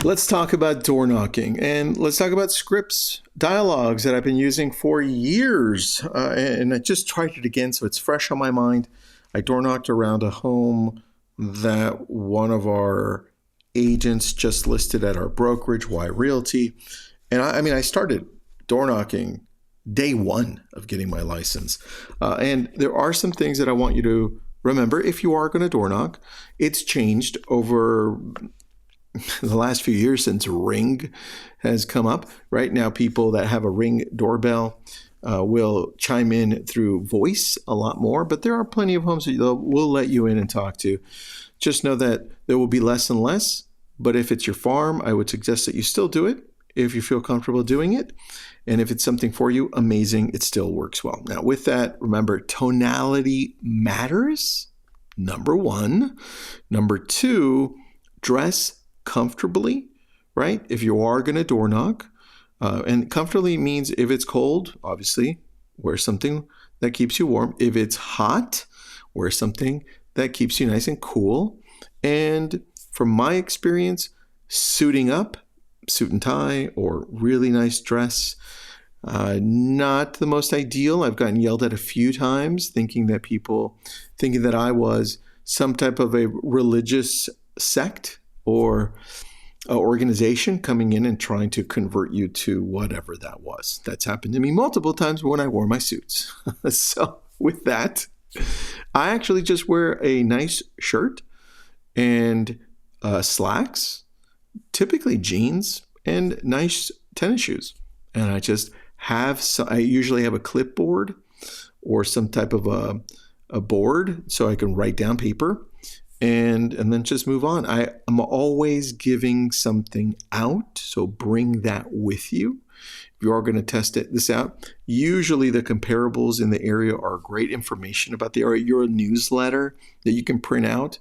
Let's talk about door knocking, and let's talk about scripts, dialogues that I've been using for years. And I just tried it again, so it's fresh on my mind. I door knocked around a home that one of our agents just listed at our brokerage, Y Realty. And I started door knocking day one of getting my license. And there are some things that I want you to remember if you are going to door knock. It's changed over the last few years since Ring has come up. Right now, people that have a Ring doorbell will chime in through voice a lot more, but there are plenty of homes that will let you in and talk to. Just know that there will be less and less, but if it's your farm, I would suggest that you still do it if you feel comfortable doing it. And if it's something for you, amazing, it still works well. Now, with that, remember, tonality matters, number one. Number two, dress comfortably, right? If you are going to door knock, and comfortably means if it's cold, obviously, wear something that keeps you warm. If it's hot, wear something that keeps you nice and cool. And from my experience, suiting up, suit and tie, or really nice dress, not the most ideal. I've gotten yelled at a few times thinking that I was some type of a religious sect or organization coming in and trying to convert you to whatever that was. That's happened to me multiple times when I wore my suits. So with that, I actually just wear a nice shirt and slacks, typically jeans, and nice tennis shoes. And I usually have a clipboard or some type of a board so I can write down paper. And then just move on. I'm always giving something out, so bring that with you. If you are going to test this out, usually the comparables in the area are great information about the area. Your newsletter that you can print out.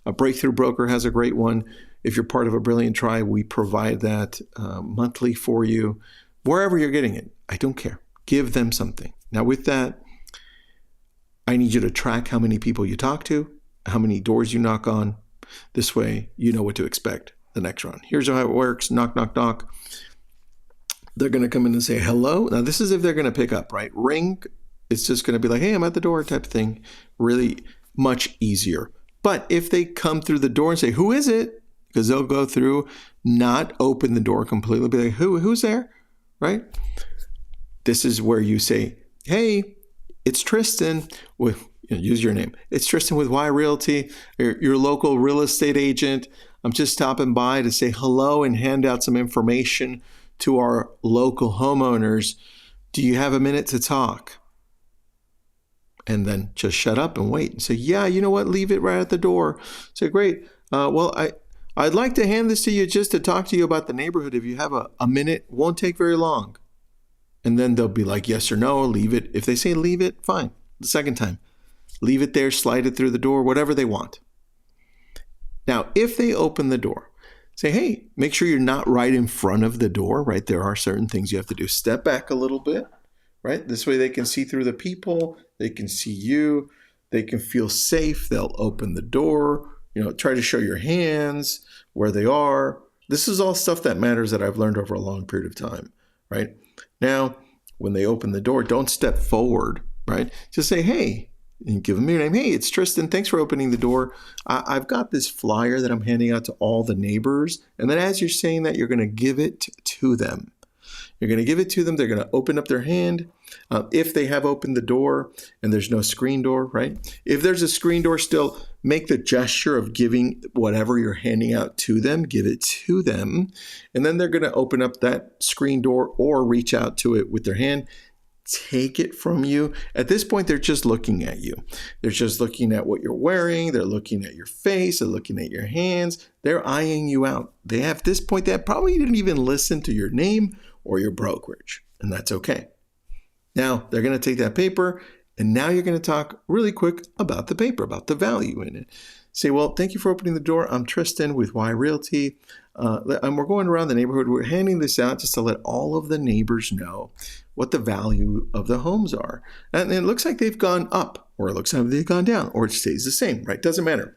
A Breakthrough Broker has a great one. If you're part of a Brilliant Tribe, we provide that monthly for you. Wherever you're getting it, I don't care. Give them something. Now with that, I need you to track how many people you talk to, how many doors you knock on. This way, you know what to expect the next round. Here's how it works. Knock, knock, knock. They're going to come in and say hello. Now, this is if they're going to pick up, right? Ring, it's just going to be like, hey, I'm at the door type of thing. Really much easier. But if they come through the door and say, who is it? Because they'll go through, not open the door completely, be like, who's there, right? This is where you say, hey, it's Tristan with... use your name. It's Tristan with Y Realty, your local real estate agent. I'm just stopping by to say hello and hand out some information to our local homeowners. Do you have a minute to talk? And then just shut up and wait and say, yeah, you know what? Leave it right at the door. Say, great. I'd like to hand this to you just to talk to you about the neighborhood. If you have a minute, won't take very long. And then they'll be like, yes or no, leave it. If they say leave it, fine. The second time. Leave it there, slide it through the door, whatever they want. Now, if they open the door, say, hey, make sure you're not right in front of the door, right? There are certain things you have to do. Step back a little bit, right? This way they can see through the people. They can see you. They can feel safe. They'll open the door, try to show your hands, where they are. This is all stuff that matters that I've learned over a long period of time, right? Now, when they open the door, don't step forward, right? Just say, hey, and give them your name. Hey, it's Tristan. Thanks for opening the door. I've got this flyer that I'm handing out to all the neighbors. And then as you're saying that, you're going to give it to them. You're going to give it to them. They're going to open up their hand. If they have opened the door and there's no screen door, right? If there's a screen door still, make the gesture of giving whatever you're handing out to them, give it to them. And then they're going to open up that screen door or reach out to it with their hand. Take it from you. At this point, they're just looking at you. They're just looking at what you're wearing. They're looking at your face. They're looking at your hands. They're eyeing you out. At this point, they probably didn't even listen to your name or your brokerage, and that's okay. Now, they're going to take that paper, and now you're going to talk really quick about the paper, about the value in it. Say, well, thank you for opening the door. I'm Tristan with Y Realty. And we're going around the neighborhood. We're handing this out just to let all of the neighbors know what the value of the homes are. And it looks like they've gone up, or it looks like they've gone down, or it stays the same, right? Doesn't matter.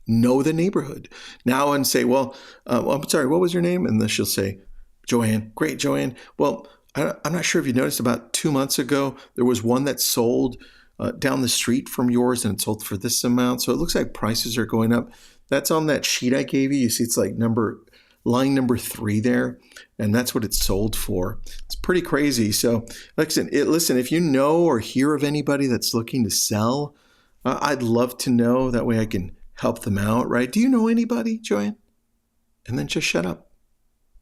know the neighborhood now and say, well, I'm sorry, what was your name? And then she'll say, Joanne. Great, Joanne. Well, I'm not sure if you noticed, about 2 months ago, there was one that sold down the street from yours, and it sold for this amount. So it looks like prices are going up. That's on that sheet I gave you. You see it's like line number 3 there, and that's what it's sold for. It's pretty crazy. So listen, if you know or hear of anybody that's looking to sell, I'd love to know. That way I can help them out, right? Do you know anybody, Joanne? And then just shut up.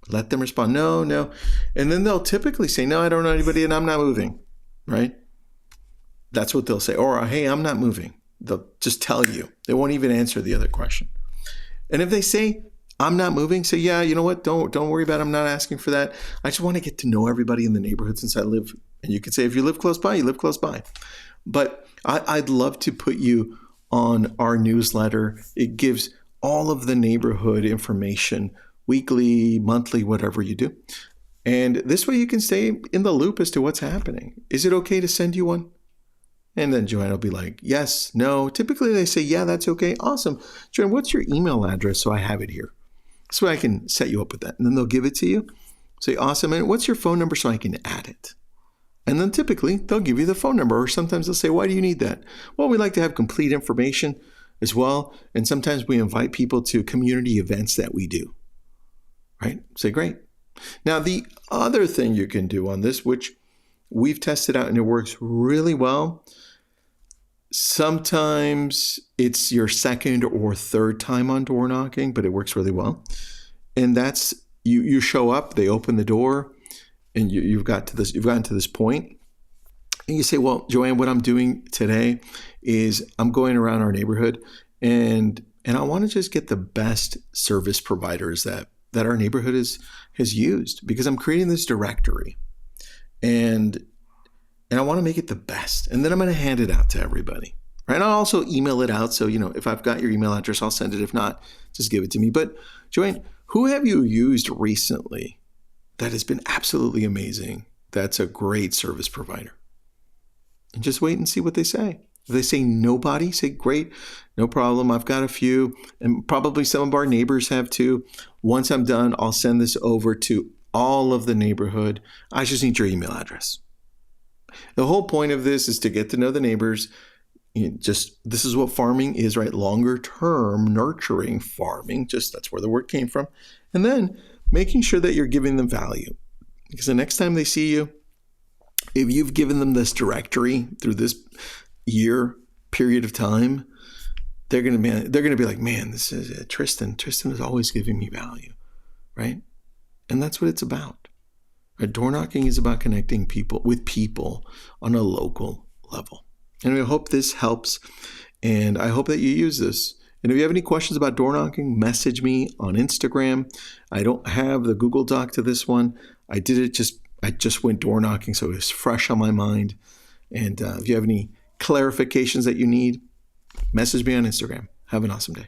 Let them respond, no. And then they'll typically say, no, I don't know anybody and I'm not moving, right? That's what they'll say. Or, hey, I'm not moving. They'll just tell you. They won't even answer the other question. And if they say, I'm not moving, say, yeah, you know what? Don't worry about it. I'm not asking for that. I just want to get to know everybody in the neighborhood since I live. And you could say, if you live close by, you live close by. But I'd love to put you on our newsletter. It gives all of the neighborhood information weekly, monthly, whatever you do. And this way you can stay in the loop as to what's happening. Is it okay to send you one? And then Joanne will be like, yes, no. Typically they say, yeah, that's okay. Awesome. Joanne, what's your email address so I have it here? So I can set you up with that. And then they'll give it to you. Say, awesome. And what's your phone number so I can add it? And then typically they'll give you the phone number, or sometimes they'll say, why do you need that? Well, we like to have complete information as well. And sometimes we invite people to community events that we do. Right? Say, great. Now, the other thing you can do on this, which we've tested out and it works really well, sometimes it's your second or third time on door knocking, but it works really well. And that's you show up, they open the door, and you've gotten to this point, and you say, well, Joanne, what I'm doing today is I'm going around our neighborhood and I want to just get the best service providers that our neighborhood has used, because I'm creating this directory and I want to make it the best. And then I'm going to hand it out to everybody. Right? And I'll also email it out. So, if I've got your email address, I'll send it. If not, just give it to me. But Joanne, who have you used recently that has been absolutely amazing? That's a great service provider. And just wait and see what they say. If they say nobody, say, great, no problem. I've got a few, and probably some of our neighbors have too. Once I'm done, I'll send this over to all of the neighborhood. I just need your email address. The whole point of this is to get to know the neighbors. This is what farming is, right? Longer term, nurturing farming. That's where the word came from. And then making sure that you're giving them value. Because the next time they see you, if you've given them this directory through this year period of time, they're going to be like, man, this is Tristan. Tristan is always giving me value, right? And that's what it's about. Door knocking is about connecting with people on a local level. And I hope this helps, and I hope that you use this. And if you have any questions about door knocking, message me on Instagram. I don't have the Google Doc to this one. I just went door knocking, so it's fresh on my mind. And if you have any clarifications that you need, message me on Instagram. Have an awesome day.